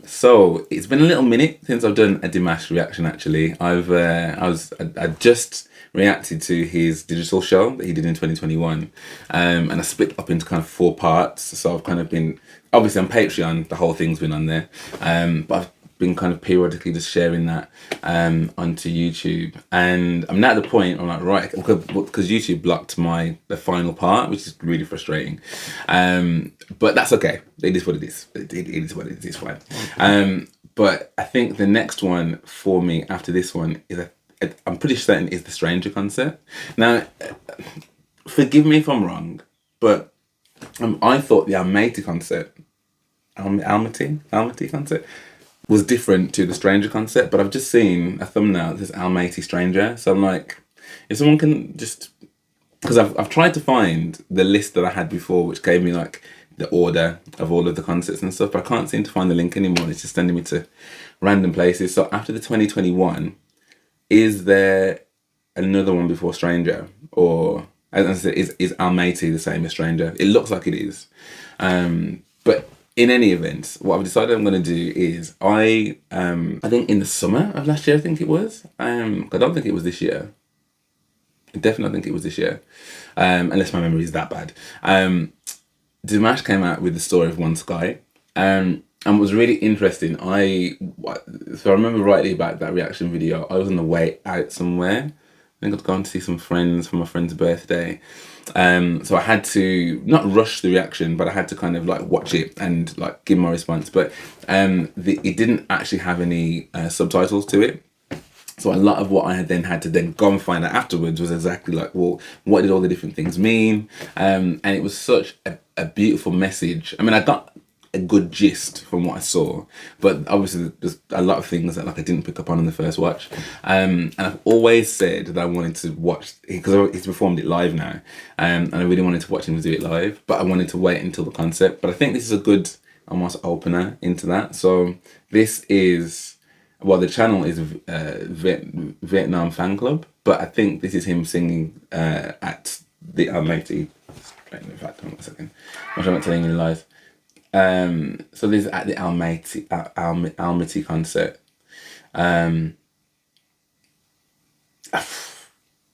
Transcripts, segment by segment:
So it's been a little minute since I've done a Dimash reaction. Actually, I just reacted to his digital show that he did in 2021, and I split up into kind of 4 parts. So I've kind of been obviously on Patreon. The whole thing's been on there, but I've been kind of periodically just sharing that onto YouTube, and I'm now at the point I'm like, right, because YouTube blocked the final part, which is really frustrating, but that's okay. It is what it is. It is what it is. It's fine. But I think the next one for me after this one is I'm pretty certain is the Stranger concert. Now, forgive me if I'm wrong, but I thought the Almaty concert, Almaty concert, was different to the Stranger concert, but I've just seen a thumbnail that says Almaty Stranger, so I'm like, if someone can just, because I've tried to find the list that I had before, which gave me like the order of all of the concerts and stuff, but I can't seem to find the link anymore. It's just sending me to random places. So after the 2021, is there another one before Stranger, or as I said, is Almaty the same as Stranger? It looks like it is, but in any event, what I've decided I'm going to do is I think in the summer of last year, I think it was. I don't think it was this year. I definitely think it was this year, unless my memory is that bad. Dimash came out with the story of One Sky, and it was really interesting. So I remember rightly about that reaction video. I was on the way out somewhere. I think I'd gone to see some friends for my friend's birthday. So I had to not rush the reaction, but I had to kind of like watch it and like give my response. But it didn't actually have any subtitles to it. So a lot of what I had to go and find out afterwards was exactly like, well, what did all the different things mean? And it was such a beautiful message. I mean, I got a good gist from what I saw, but obviously there's a lot of things that like I didn't pick up on in the first watch. And I've always said that I wanted to watch, because he's performed it live now, and I really wanted to watch him do it live, but I wanted to wait until the concert. But I think this is a good almost opener into that. So this is, well, the channel is Vietnam Fan Club, but I think this is him singing at the Almaty. In fact, hold on a second. I'm not telling any lies. So this is at the Almaty concert.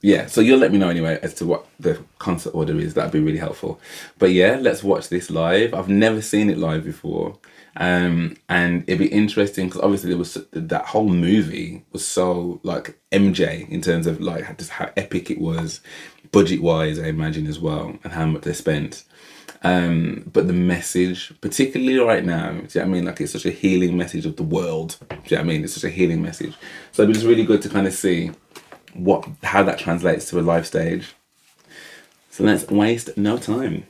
Yeah, so you'll let me know anyway as to what the concert order is. That'd be really helpful. But yeah, let's watch this live. I've never seen it live before. And it'd be interesting because obviously there was that whole movie was so like MJ in terms of like just how epic it was, budget wise, I imagine as well, and how much they spent. But the message, particularly right now, do you know what I mean? Like it's such a healing message of the world. Do you know what I mean? It's such a healing message. So it'd be just really good to kind of see how that translates to a live stage. So let's waste no time.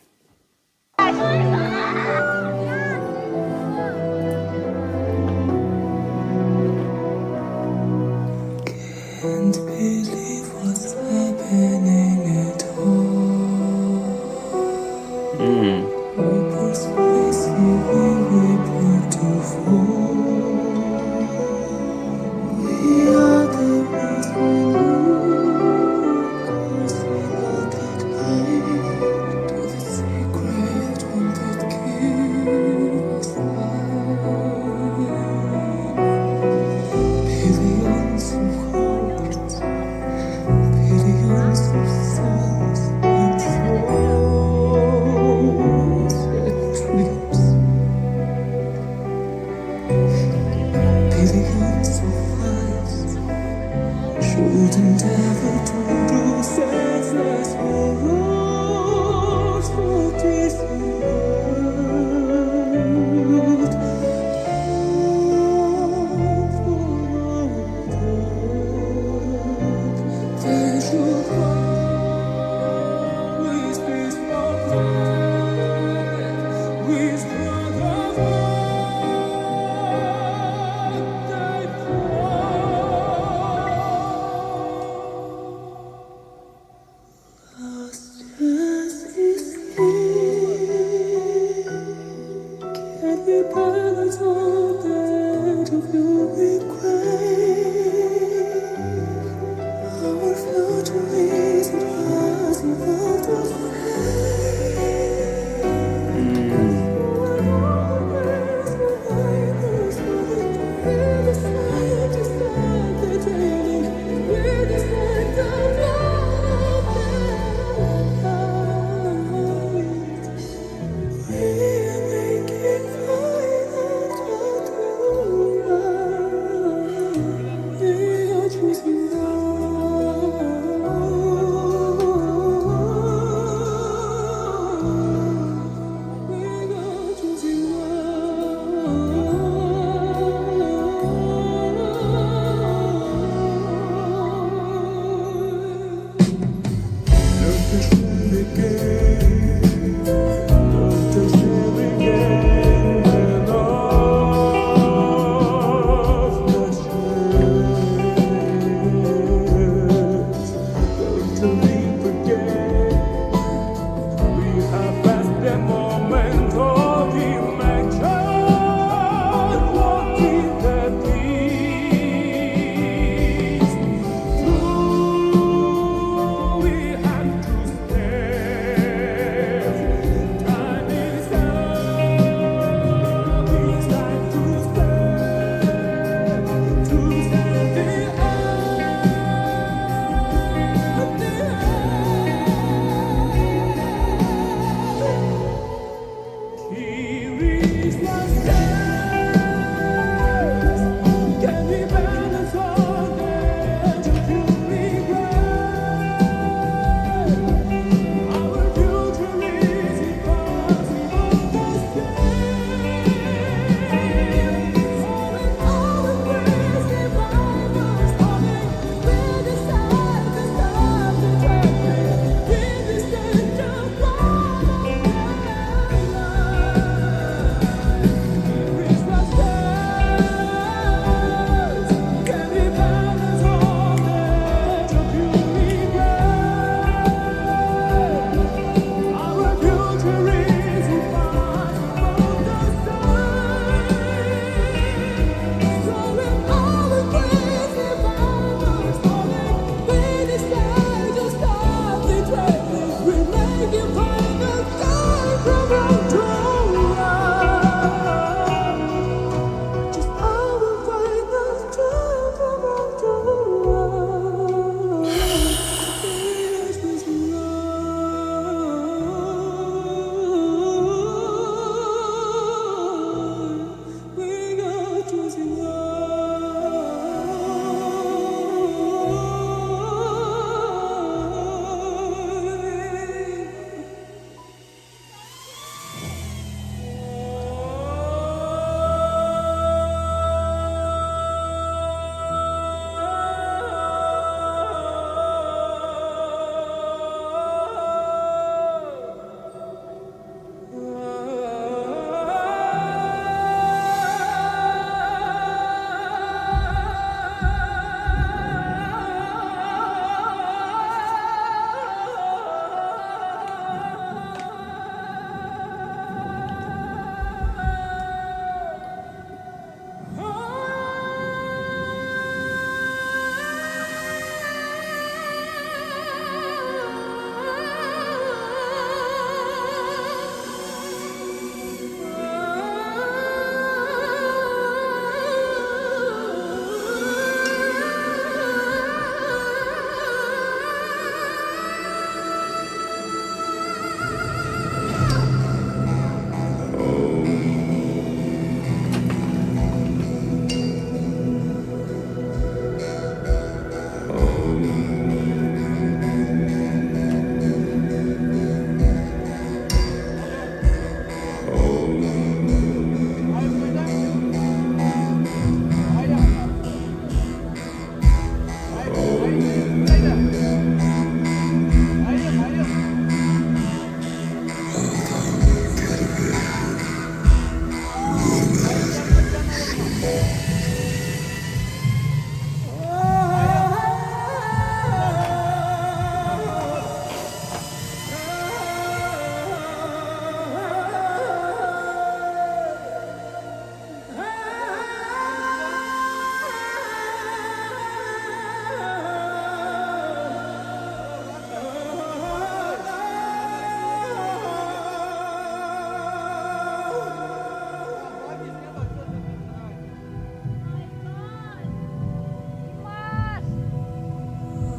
Can't believe what's happening at all. Shouldn't ever do senseless words for this world. There should always be something with brother. Can we balance all that of your regret? Our future is impossible to say.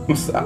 What's that?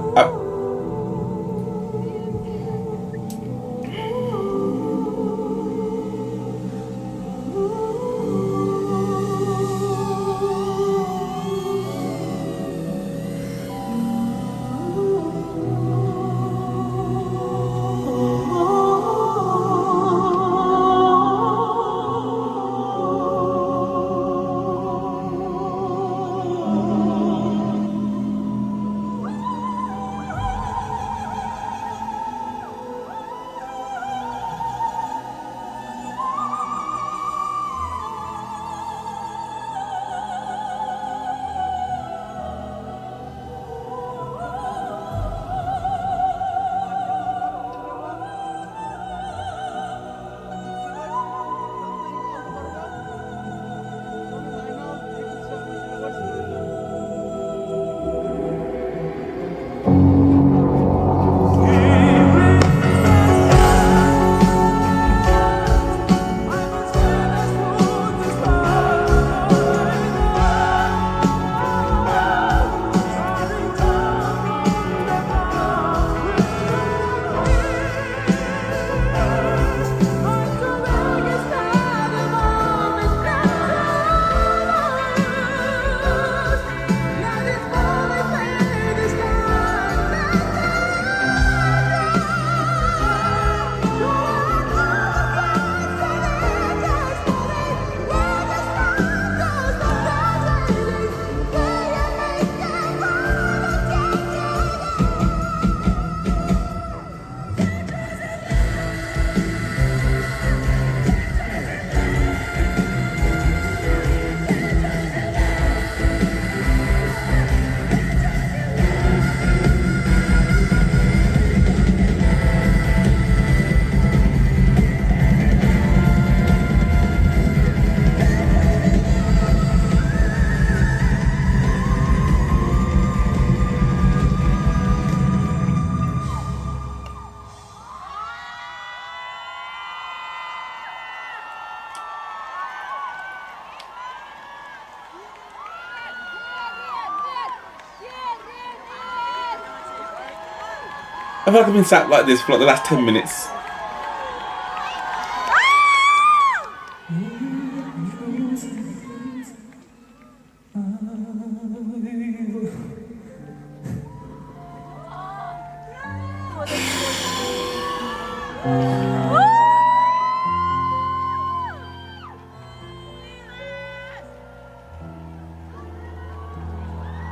I feel like I've been sat like this for like the last 10 minutes.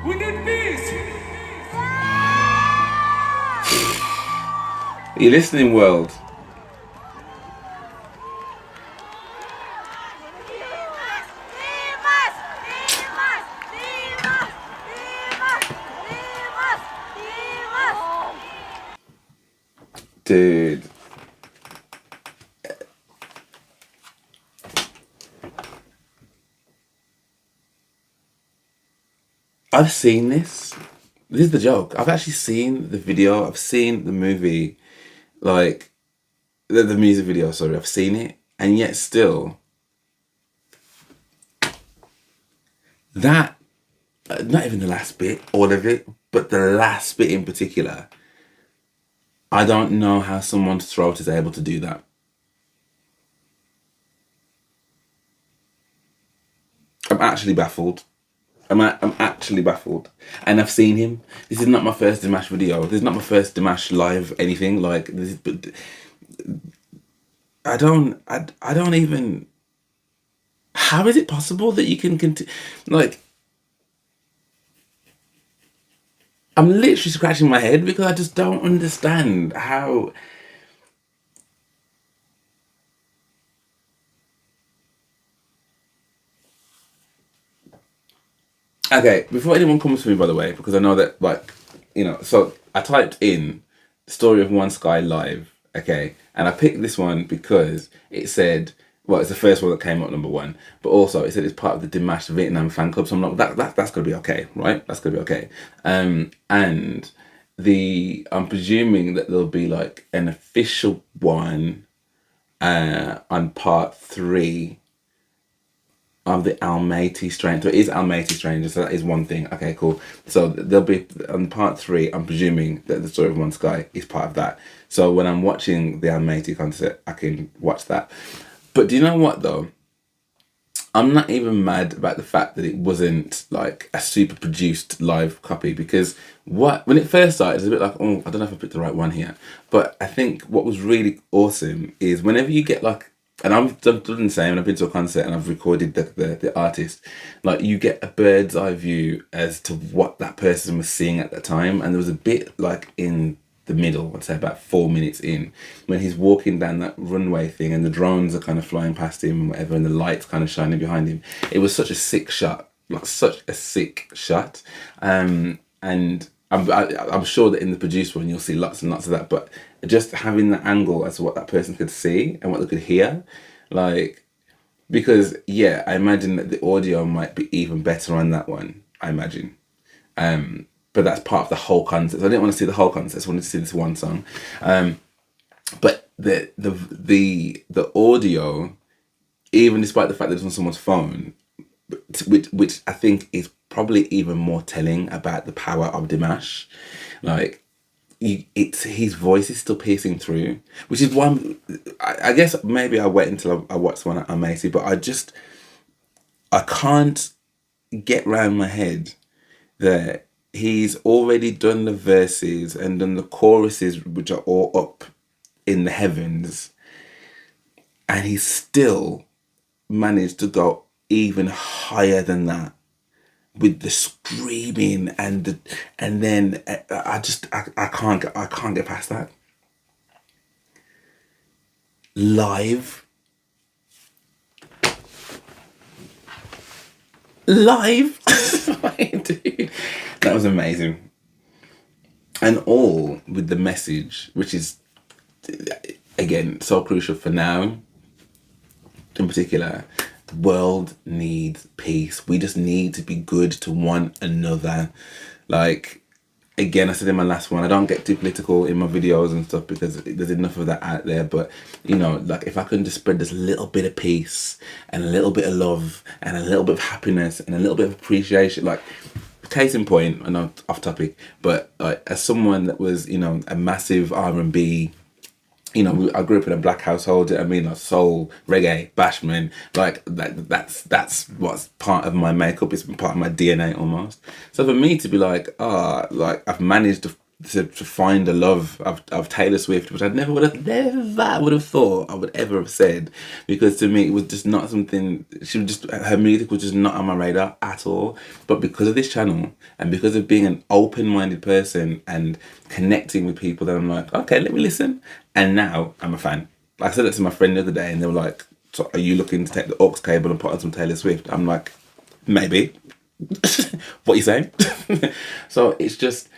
We need peace. Are you listening, world? Dude. I've seen this. This is the joke. I've actually seen the video. I've seen the movie. Like, the music video, sorry. I've seen it. And yet still, that, not even the last bit, all of it, but the last bit in particular, I don't know how someone's throat is able to do that. I'm actually baffled. I'm actually baffled. And I've seen him. This is not my first Dimash video. This is not my first Dimash live anything. Like, this is, but I don't even, how is it possible that you can continue, like, I'm literally scratching my head because I just don't understand how. Okay, before anyone comes to me, by the way, because I know that, like, so I typed in Story of One Sky live, okay, and I picked this one because it said, well, it's the first one that came up #1, but also it said it's part of the Dimash Vietnam fan club, so I'm like, that's gonna be okay, right? That's gonna be okay. And I'm presuming that there'll be like an official one on part 3 of the Almaty Stranger. So it is Almaty Stranger, so that is one thing. Okay, cool. So there'll be on part 3. I'm presuming that the story of One Sky is part of that. So when I'm watching the Almaty concert, I can watch that. But do you know what though? I'm not even mad about the fact that it wasn't like a super produced live copy, because when it first started, it's a bit like, oh, I don't know if I picked the right one here. But I think what was really awesome is whenever you get like, and I've done the same, and I've been to a concert and I've recorded the artist, like you get a bird's eye view as to what that person was seeing at the time. And there was a bit like in the middle, I'd say about 4 minutes in, when he's walking down that runway thing and the drones are kind of flying past him and whatever, and the lights kind of shining behind him. It was such a sick shot, like such a sick shot. And I'm sure that in the produced one you'll see lots and lots of that, but just having the angle as to what that person could see and what they could hear, like, because yeah, I imagine that the audio might be even better on that one, I imagine. But that's part of the whole concert. So I didn't want to see the whole concert. I just wanted to see this one song. But the audio, even despite the fact that it's on someone's phone, which I think is probably even more telling about the power of Dimash, like it's his voice is still piercing through, which is why I guess maybe I wait until I watch one at Macy, but I can't get round my head that he's already done the verses and done the choruses, which are all up in the heavens, and he's still managed to go even higher than that with the screaming and then I can't get past that. Live, dude, that was amazing, and all with the message, which is again so crucial for now. In particular, the world needs peace. We just need to be good to one another. Like, again, I said in my last one, I don't get too political in my videos and stuff because there's enough of that out there. But, you know, like if I can just spread this little bit of peace and a little bit of love and a little bit of happiness and a little bit of appreciation, like, case in point, I know off topic, but like as someone that was, you know, a massive R&B, you know, I grew up in a black household. I mean, like soul, reggae, bashment, like that's what's part of my makeup. It's part of my DNA almost. So for me to be like, like I've managed to find a love of Taylor Swift, which I never would have thought I would ever have said, because to me it was just not something. Her music was just not on my radar at all. But because of this channel and because of being an open-minded person and connecting with people, then I'm like, okay, let me listen. And now I'm a fan. Like I said that to my friend the other day, and they were like, so are you looking to take the aux cable and put on some Taylor Swift? I'm like, maybe. What are you saying? So it's just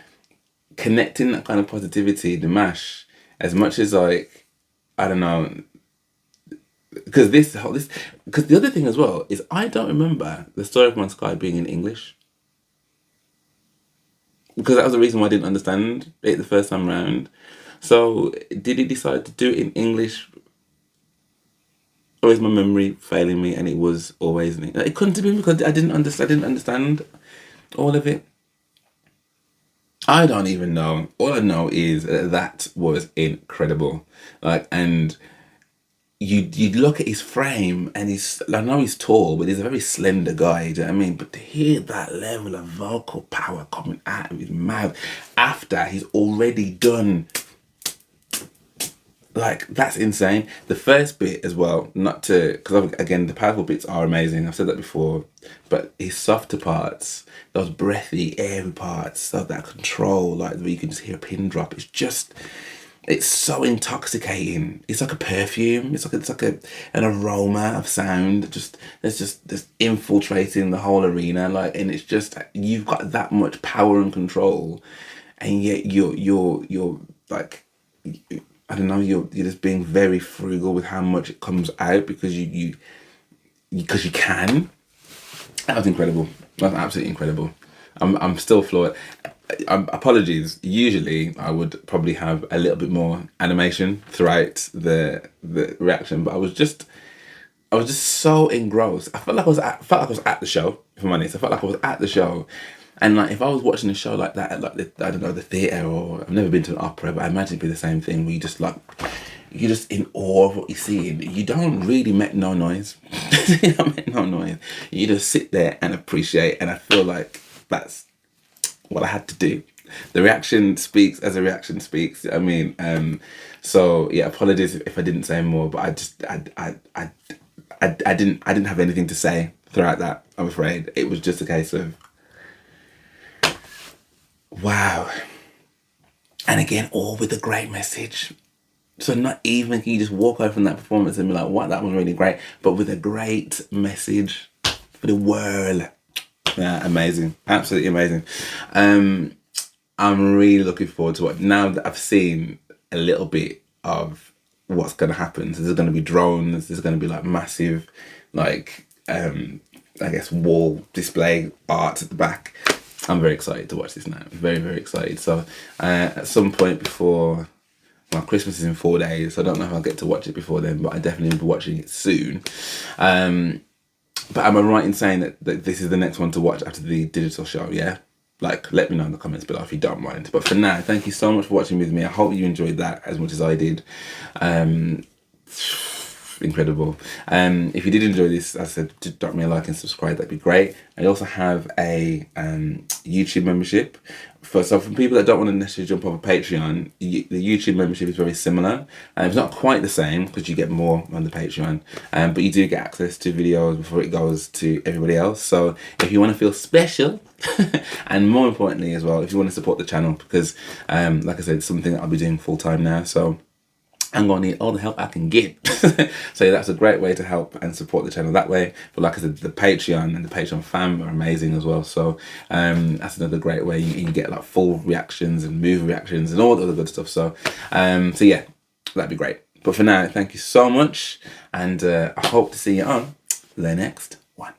connecting that kind of positivity, Dimash, as much as like, I don't know, because because the other thing as well is I don't remember the story of One Sky being in English, because that was the reason why I didn't understand it the first time round. So did he decide to do it in English, or is my memory failing me and it was always in English? It couldn't have been because I didn't understand all of it. I don't even know. All I know is that was incredible. Like, and you look at his frame and I know he's tall, but he's a very slender guy, do you know what I mean? But to hear that level of vocal power coming out of his mouth after he's already done, like, that's insane. The first bit as well, not to, because again, the powerful bits are amazing. I've said that before, but his softer parts, those breathy, airy parts, so that control, like where you can just hear a pin drop. It's so intoxicating. It's like a perfume. It's like an aroma of sound. Just infiltrating the whole arena. Like, and it's just, you've got that much power and control, and yet you're like, I don't know, you're just being very frugal with how much it comes out because you can. That was incredible. That was absolutely incredible. I'm still floored. Apologies. Usually I would probably have a little bit more animation throughout the reaction, but I was just I was just so engrossed. I felt like I was at the show. If I'm honest, I felt like I was at the show, and like if I was watching a show like that at like I don't know, the theatre, or I've never been to an opera, but I imagine it'd be the same thing. Where you just like you're just in awe of what you're seeing. You don't really make no noise. You don't make no noise. You just sit there and appreciate. And I feel like that's what I had to do. The reaction speaks as a reaction speaks. I mean, so yeah, apologies if I didn't say more, but I didn't have anything to say throughout that. I'm afraid it was just a case of wow, and again, all with a great message. So not even can you just walk away from that performance and be like, "What, that was really great," but with a great message for the world. Yeah, amazing, absolutely amazing. I'm really looking forward to it now that I've seen a little bit of what's going to happen. So there's going to be drones. There's going to be like massive, like I guess wall display art at the back. I'm very excited to watch this now. Very, very excited. So at some point before, well, Christmas is in 4 days, so I don't know if I'll get to watch it before then, but I definitely will be watching it soon. But am I right in saying that this is the next one to watch after the digital show? Yeah? Like, let me know in the comments below if you don't mind. But for now, thank you so much for watching with me. I hope you enjoyed that as much as I did. Incredible. If you did enjoy this, as I said, just drop me a like and subscribe. That'd be great. I also have a YouTube membership. For people that don't want to necessarily jump over Patreon, the YouTube membership is very similar. It's not quite the same because you get more on the Patreon, but you do get access to videos before it goes to everybody else. So if you want to feel special, and more importantly as well, if you want to support the channel, because like I said, it's something that I'll be doing full time now. So I'm going to need all the help I can get. So yeah, that's a great way to help and support the channel that way. But like I said, the Patreon and the Patreon fam are amazing as well. So that's another great way. You can get like full reactions and movie reactions and all the other good stuff. So so yeah, that'd be great. But for now, thank you so much. And I hope to see you on the next one.